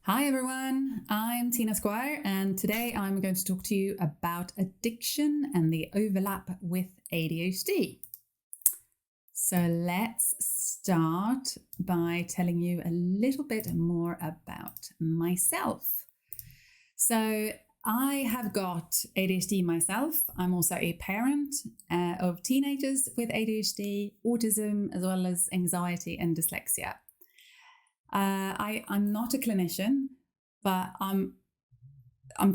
Hi everyone, I'm Tina Squire, and today I'm going to talk to you about addiction and the overlap with ADHD. So let's start by telling you a little bit more about myself. So I have got ADHD myself. I'm also a parent of teenagers with ADHD, autism, as well as anxiety and dyslexia. I'm not a clinician, but I'm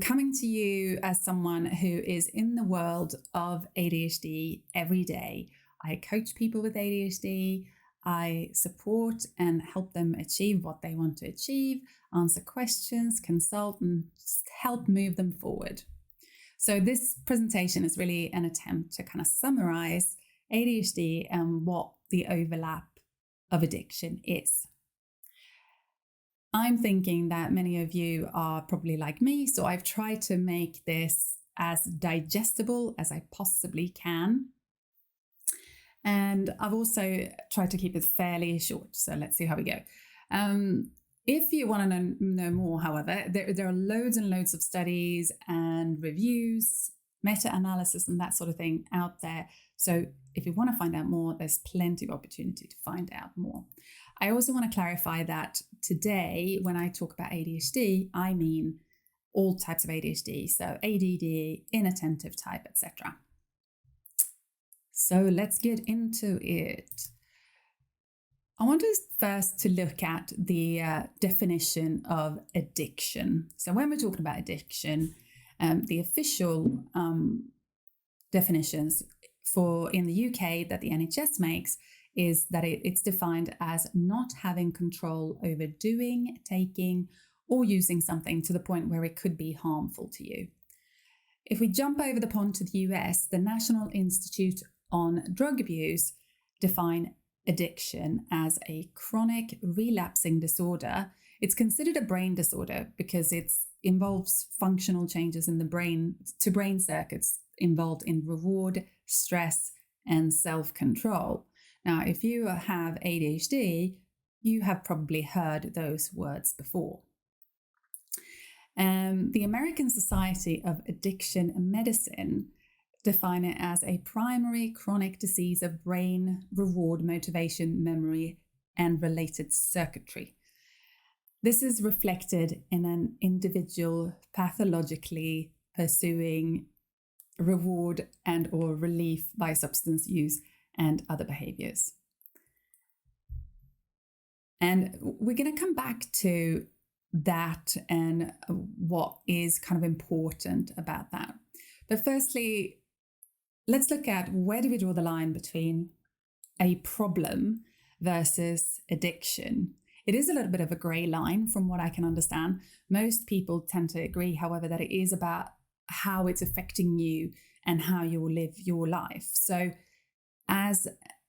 coming to you as someone who is in the world of ADHD every day. I coach people with ADHD. I support and help them achieve what they want to achieve, answer questions, consult, and just help move them forward. So this presentation is really an attempt to kind of summarize ADHD and what the overlap of addiction is. I'm thinking that many of you are probably like me, so I've tried to make this as digestible as I possibly can. And I've also tried to keep it fairly short, so let's see how we go. If you want to know more, however, there are loads and loads of studies and reviews, meta-analysis and that sort of thing out there. So if you want to find out more, there's plenty of opportunity to find out more. I also want to clarify that today, when I talk about ADHD, I mean all types of ADHD, so ADD, inattentive type, etc. So let's get into it. I want us first to look at the definition of addiction. So when we're talking about addiction, the official definitions in the UK that the NHS makes is that it's defined as not having control over doing, taking, or using something to the point where it could be harmful to you. If we jump over the pond to the US, the National Institute on Drug Abuse define addiction as a chronic relapsing disorder. It's considered a brain disorder because it involves functional changes in the brain to brain circuits involved in reward, stress, and self-control. Now, if you have ADHD, you have probably heard those words before. The American Society of Addiction Medicine define it as a primary chronic disease of brain, reward, motivation, memory, and related circuitry. This is reflected in an individual pathologically pursuing reward and or relief by substance use and other behaviors. And we're going to come back to that and what is kind of important about that. But firstly, let's look at where do we draw the line between a problem versus addiction. It is a little bit of a grey line from what I can understand. Most people tend to agree, however, that it is about how it's affecting you and how you will live your life. So as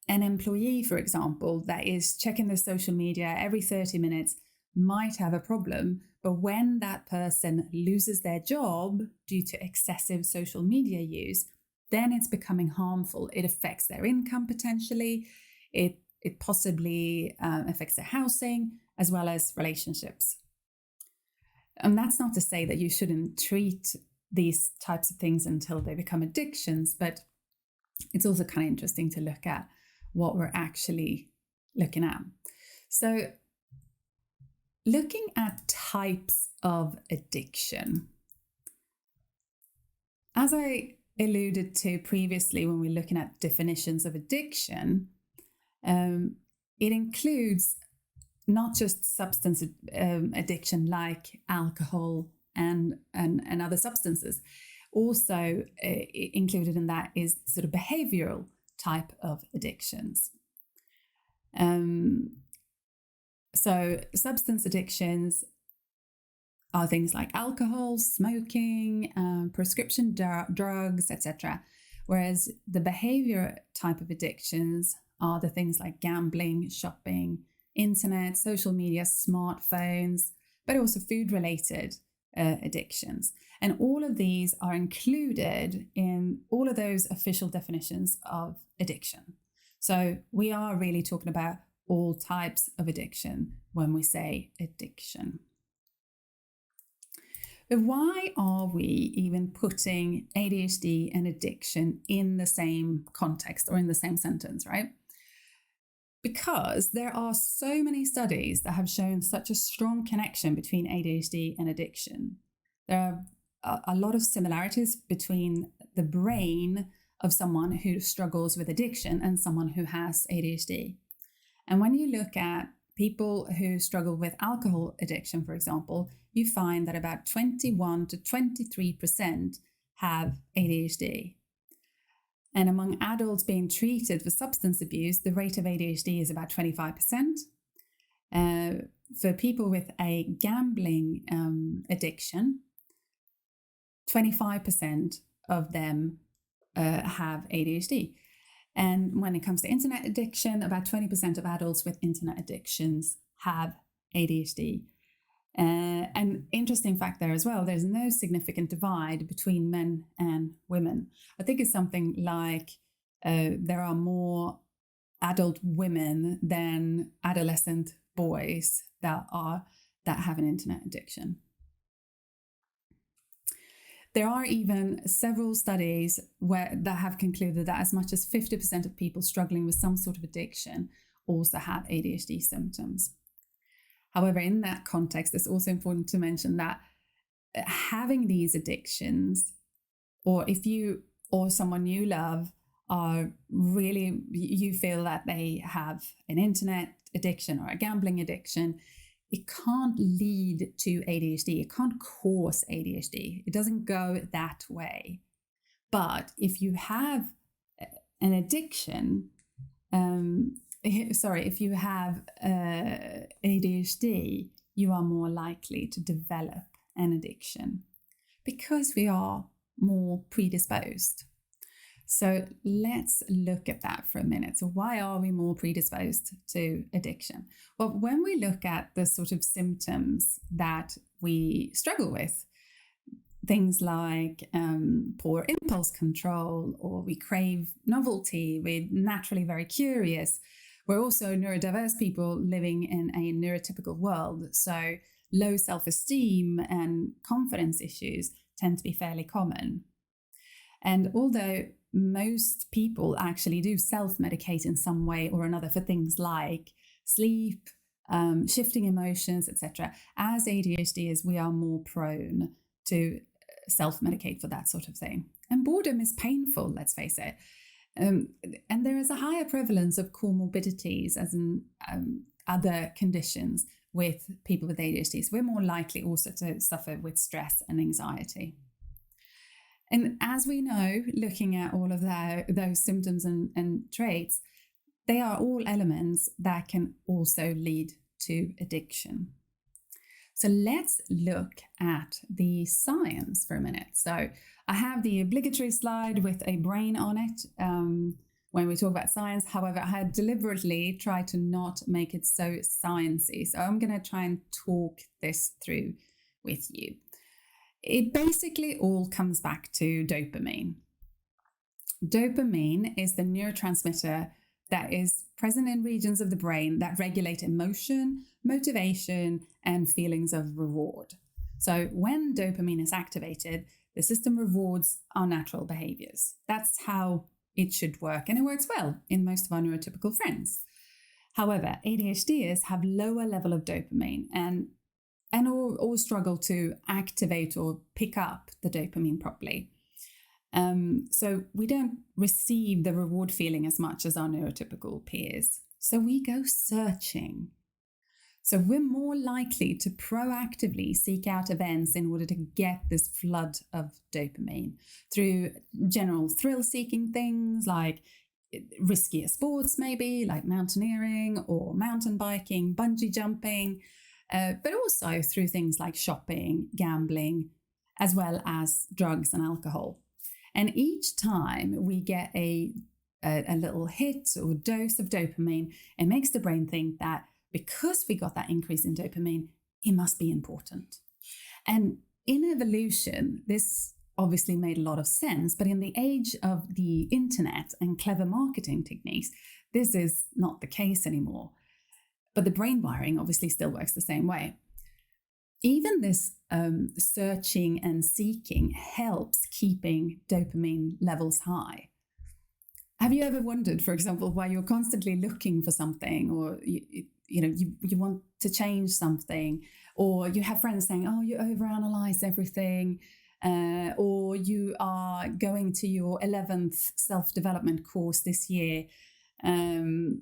an employee, for example, that is checking their social media every 30 minutes might have a problem, but when that person loses their job due to excessive social media use, then it's becoming harmful. It affects their income potentially. It possibly affects their housing as well as relationships. And that's not to say that you shouldn't treat these types of things until they become addictions, but it's also kind of interesting to look at what we're actually looking at. So looking at types of addiction. As I alluded to previously when we're looking at definitions of addiction, it includes not just substance addiction like alcohol and other substances. Also included in that is sort of behavioral type of addictions. So substance addictions are things like alcohol, smoking, prescription drugs, etc. Whereas the behavior type of addictions are the things like gambling, shopping, internet, social media, smartphones, but also food-related addictions. And all of these are included in all of those official definitions of addiction. So we are really talking about all types of addiction when we say addiction. But why are we even putting ADHD and addiction in the same context or in the same sentence, right? Because there are so many studies that have shown such a strong connection between ADHD and addiction. There are a lot of similarities between the brain of someone who struggles with addiction and someone who has ADHD. And when you look at people who struggle with alcohol addiction, for example, you find that about 21 to 23% have ADHD. And among adults being treated for substance abuse, the rate of ADHD is about 25%. For people with a gambling addiction, 25% of them have ADHD. And when it comes to internet addiction, about 20% of adults with internet addictions have ADHD. An interesting fact there as well, there's no significant divide between men and women. I think it's something like there are more adult women than adolescent boys that have an internet addiction. There are even several studies that have concluded that as much as 50% of people struggling with some sort of addiction also have ADHD symptoms. However, in that context, it's also important to mention that having these addictions, or if you or someone you love are really, you feel that they have an internet addiction or a gambling addiction, it can't lead to ADHD. It can't cause ADHD. It doesn't go that way. But if you have an addiction, if you have ADHD, you are more likely to develop an addiction because we are more predisposed. So let's look at that for a minute. So why are we more predisposed to addiction? Well, when we look at the sort of symptoms that we struggle with, things like poor impulse control, or we crave novelty, we're naturally very curious. We're also neurodiverse people living in a neurotypical world, so low self-esteem and confidence issues tend to be fairly common. And although most people actually do self-medicate in some way or another for things like sleep, shifting emotions, etc., as ADHDers, we are more prone to self-medicate for that sort of thing. And boredom is painful, let's face it. And there is a higher prevalence of comorbidities, as in other conditions with people with ADHD. So we're more likely also to suffer with stress and anxiety. And as we know, looking at all of those symptoms and traits, they are all elements that can also lead to addiction. So let's look at the science for a minute. So I have the obligatory slide with a brain on it when we talk about science. However, I had deliberately tried to not make it so sciencey. So I'm going to try and talk this through with you. It basically all comes back to dopamine. Dopamine is the neurotransmitter that is present in regions of the brain that regulate emotion, motivation, and feelings of reward. So when dopamine is activated, the system rewards our natural behaviors. That's how it should work, and it works well in most of our neurotypical friends. However, ADHDers have lower level of dopamine and or struggle to activate or pick up the dopamine properly. So we don't receive the reward feeling as much as our neurotypical peers. So we go searching. So we're more likely to proactively seek out events in order to get this flood of dopamine through general thrill-seeking things like riskier sports, maybe like mountaineering or mountain biking, bungee jumping, but also through things like shopping, gambling, as well as drugs and alcohol. And each time we get a little hit or dose of dopamine, it makes the brain think that because we got that increase in dopamine, it must be important. And in evolution, this obviously made a lot of sense, but in the age of the internet and clever marketing techniques, this is not the case anymore. But the brain wiring obviously still works the same way. even this searching and seeking helps keeping dopamine levels high. Have you ever wondered, for example, why you're constantly looking for something, or you want to change something, or you have friends saying, "Oh, you overanalyze everything," or you are going to your 11th self-development course this year, and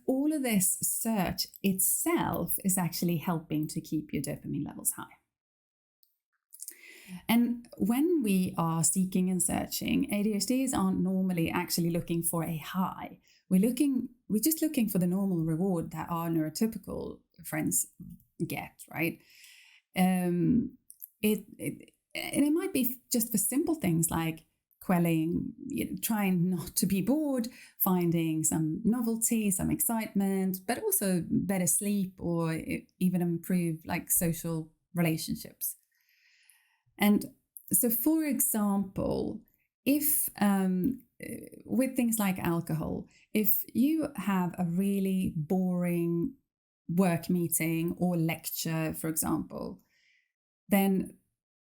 all of this search itself is actually helping to keep your dopamine levels high. And when we are seeking and searching, ADHDs aren't normally actually looking for a high. We're just looking for the normal reward that our neurotypical friends get, right? And it might be just for simple things like quelling, trying not to be bored, finding some novelty, some excitement, but also better sleep or even improve like social relationships. And so, for example, if with things like alcohol, if you have a really boring work meeting or lecture, for example, then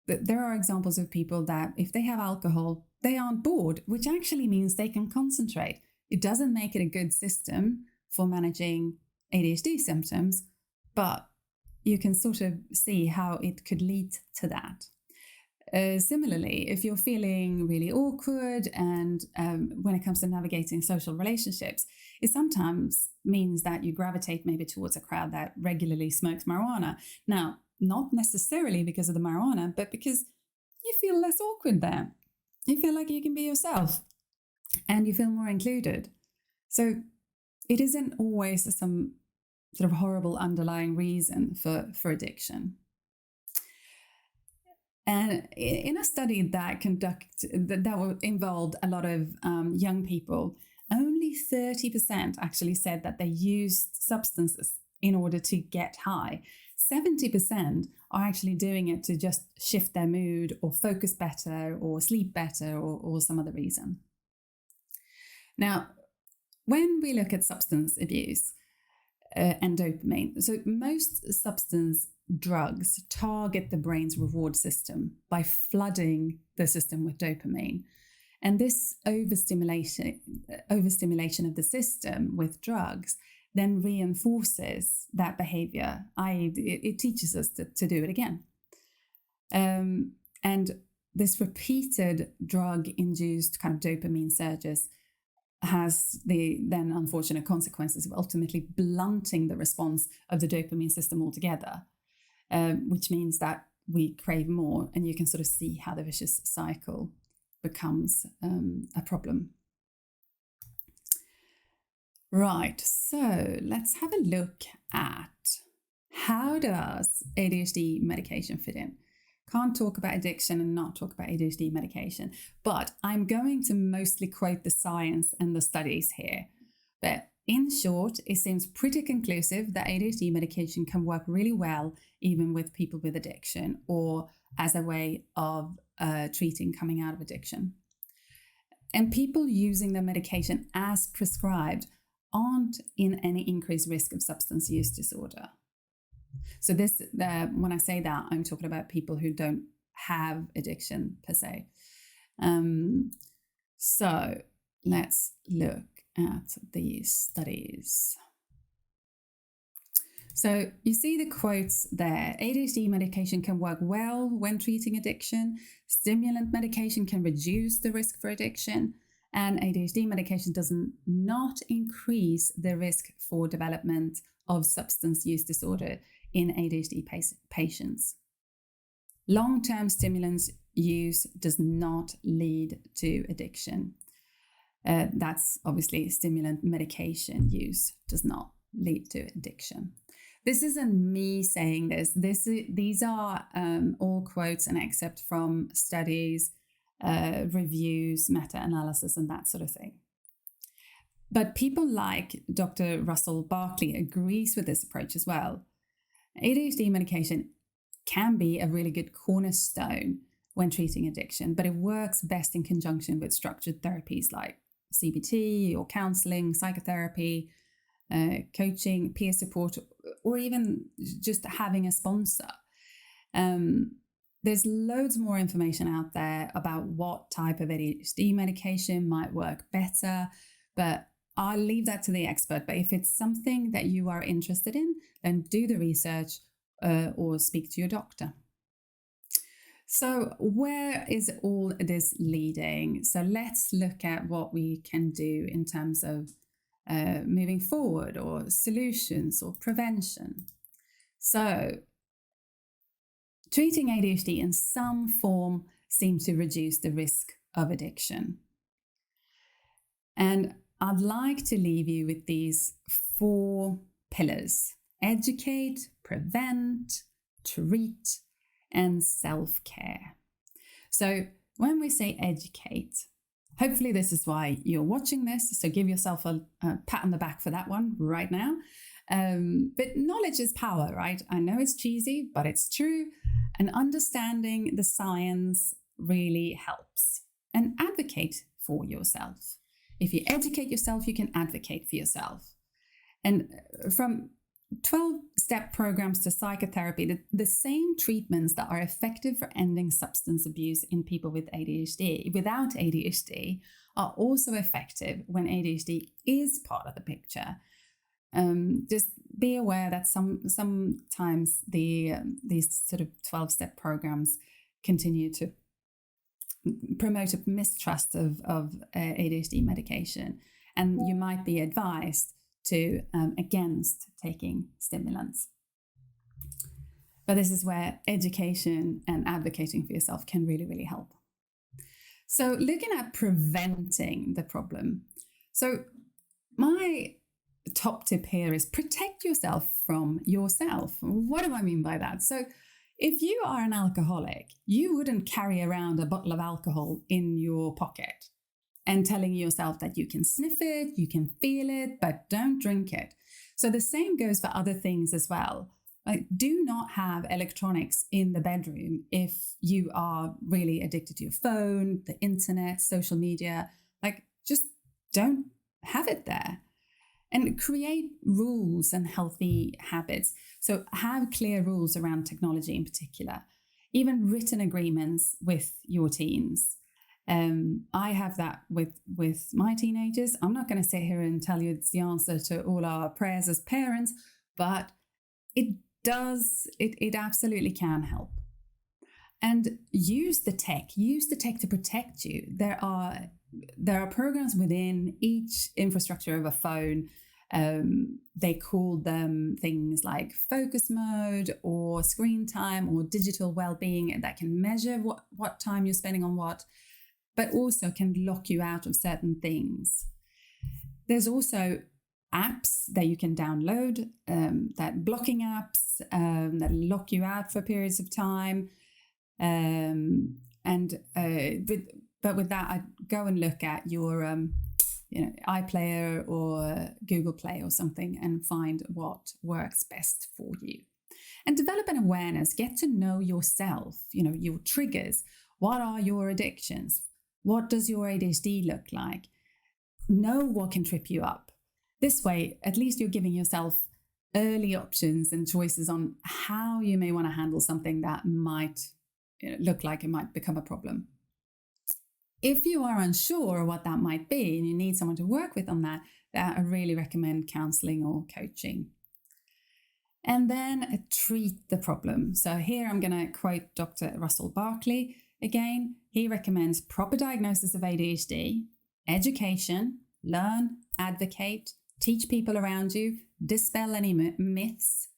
there are examples of people that if they have alcohol, they aren't bored, which actually means they can concentrate. It doesn't make it a good system for managing ADHD symptoms, but you can sort of see how it could lead to that. Similarly, if you're feeling really awkward and when it comes to navigating social relationships, it sometimes means that you gravitate maybe towards a crowd that regularly smokes marijuana. Now, not necessarily because of the marijuana, but because you feel less awkward there. You feel like you can be yourself and you feel more included. So it isn't always some sort of horrible underlying reason for addiction. And in a study that involved a lot of young people, only 30% actually said that they used substances in order to get high. 70% are actually doing it to just shift their mood or focus better or sleep better or some other reason. Now, when we look at substance abuse and dopamine, so most substance drugs target the brain's reward system by flooding the system with dopamine. And this overstimulation of the system with drugs then reinforces that behavior, i.e., it teaches us to do it again. And this repeated drug-induced kind of dopamine surges has the then unfortunate consequences of ultimately blunting the response of the dopamine system altogether. Which means that we crave more, and you can sort of see how the vicious cycle becomes a problem. Right, so let's have a look at how does ADHD medication fit in. Can't talk about addiction and not talk about ADHD medication, but I'm going to mostly quote the science and the studies here. But in short, it seems pretty conclusive that ADHD medication can work really well even with people with addiction or as a way of treating coming out of addiction. And people using the medication as prescribed aren't in any increased risk of substance use disorder. So this, when I say that, I'm talking about people who don't have addiction per se. So let's look at these studies. So you see the quotes there. ADHD medication can work well when treating addiction. Stimulant medication can reduce the risk for addiction. And ADHD medication does not increase the risk for development of substance use disorder in ADHD patients. Long-term stimulants use does not lead to addiction. That's obviously stimulant medication use does not lead to addiction. This isn't me saying this. These are all quotes and excerpts from studies, reviews, meta-analysis, and that sort of thing. But people like Dr. Russell Barkley agrees with this approach as well. ADHD medication can be a really good cornerstone when treating addiction, but it works best in conjunction with structured therapies like CBT or counseling, psychotherapy, coaching, peer support, or even just having a sponsor. There's loads more information out there about what type of ADHD medication might work better, but I'll leave that to the expert. But if it's something that you are interested in, then do the research or speak to your doctor. So where is all this leading? So let's look at what we can do in terms of moving forward, or solutions, or prevention. So treating ADHD in some form seems to reduce the risk of addiction. And I'd like to leave you with these 4 pillars: educate, prevent, treat, and self-care. So when we say educate, hopefully this is why you're watching this. So give yourself a pat on the back for that one right now. But knowledge is power, right? I know it's cheesy, but it's true. And understanding the science really helps. And advocate for yourself. If you educate yourself, you can advocate for yourself. And from 12-step programs to psychotherapy, the same treatments that are effective for ending substance abuse in people with ADHD, without ADHD, are also effective when ADHD is part of the picture. Just be aware that sometimes these sort of 12-step programs continue to promote a mistrust of ADHD medication, and you might be advised to against taking stimulants. But this is where education and advocating for yourself can really, really help. So looking at preventing the problem. So my top tip here is protect yourself from yourself. What do I mean by that? So if you are an alcoholic, you wouldn't carry around a bottle of alcohol in your pocket and telling yourself that you can sniff it, you can feel it, but don't drink it. So the same goes for other things as well. Like, do not have electronics in the bedroom if you are really addicted to your phone, the internet, social media. Like, just don't have it there. And create rules and healthy habits. So have clear rules around technology in particular, even written agreements with your teens. I have that with my teenagers. I'm not going to sit here and tell you it's the answer to all our prayers as parents, but it absolutely can help. And use the tech to protect you. There are programs within each infrastructure of a phone. They call them things like focus mode or screen time or digital well-being that can measure what time you're spending on what, but also can lock you out of certain things. There's also apps that you can download, that blocking apps that lock you out for periods of time. But with that, I'd go and look at your iPlayer or Google Play or something and find what works best for you. And develop an awareness, get to know yourself, your triggers. What are your addictions? What does your ADHD look like? Know what can trip you up. This way, at least you're giving yourself early options and choices on how you may want to handle something that might look like it might become a problem. If you are unsure what that might be and you need someone to work with on that, I really recommend counseling or coaching. And then treat the problem. So here I'm going to quote Dr. Russell Barkley again. He recommends proper diagnosis of ADHD, education, learn, advocate, teach people around you, dispel any myths,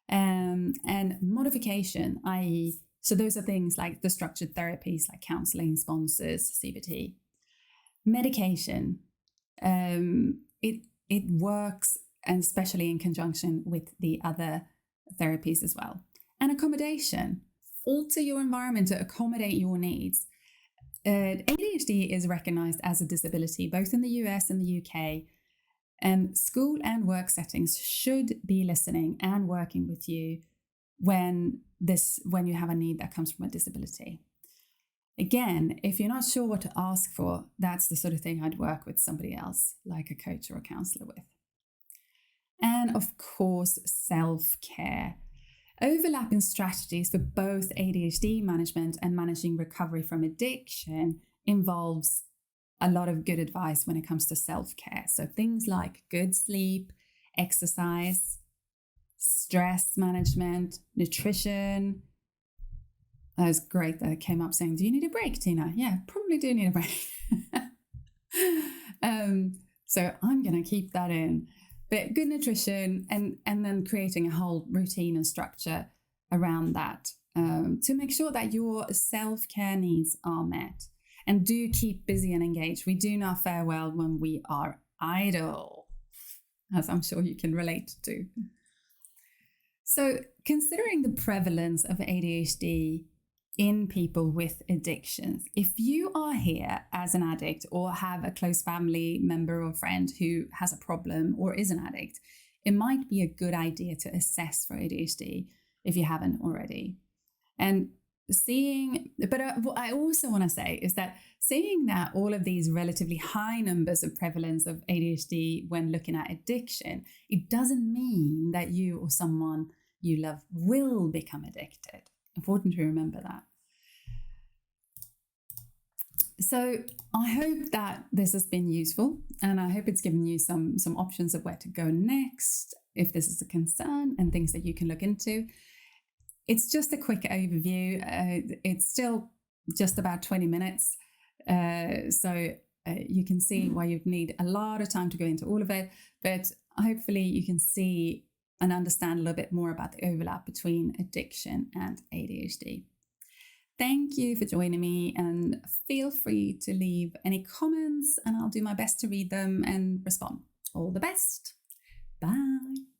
and modification, i.e., so those are things like the structured therapies like counseling, sponsors, CBT. Medication, it works, and especially in conjunction with the other therapies as well. And accommodation, alter your environment to accommodate your needs. ADHD is recognized as a disability, both in the US and the UK, and school and work settings should be listening and working with you when you have a need that comes from a disability. Again, if you're not sure what to ask for, that's the sort of thing I'd work with somebody else, like a coach or a counselor with. And of course, self-care. Overlapping strategies for both ADHD management and managing recovery from addiction involves a lot of good advice when it comes to self-care. So things like good sleep, exercise, stress management, nutrition. That was great that it came up saying, do you need a break, Tina? Yeah, probably do need a break. So I'm going to keep that in. But good nutrition and then creating a whole routine and structure around that to make sure that your self-care needs are met. And do keep busy and engaged. We do not fare well when we are idle, as I'm sure you can relate to. So considering the prevalence of ADHD in people with addictions, if you are here as an addict or have a close family member or friend who has a problem or is an addict, it might be a good idea to assess for ADHD if you haven't already. And what I also want to say is that seeing that all of these relatively high numbers of prevalence of ADHD when looking at addiction, it doesn't mean that you or someone you love will become addicted. Important to remember that. So I hope that this has been useful, and I hope it's given you some options of where to go next if this is a concern and things that you can look into. It's just a quick overview. It's still just about 20 minutes. So you can see why you'd need a lot of time to go into all of it. But hopefully you can see and understand a little bit more about the overlap between addiction and ADHD. Thank you for joining me, and feel free to leave any comments and I'll do my best to read them and respond. All the best. Bye.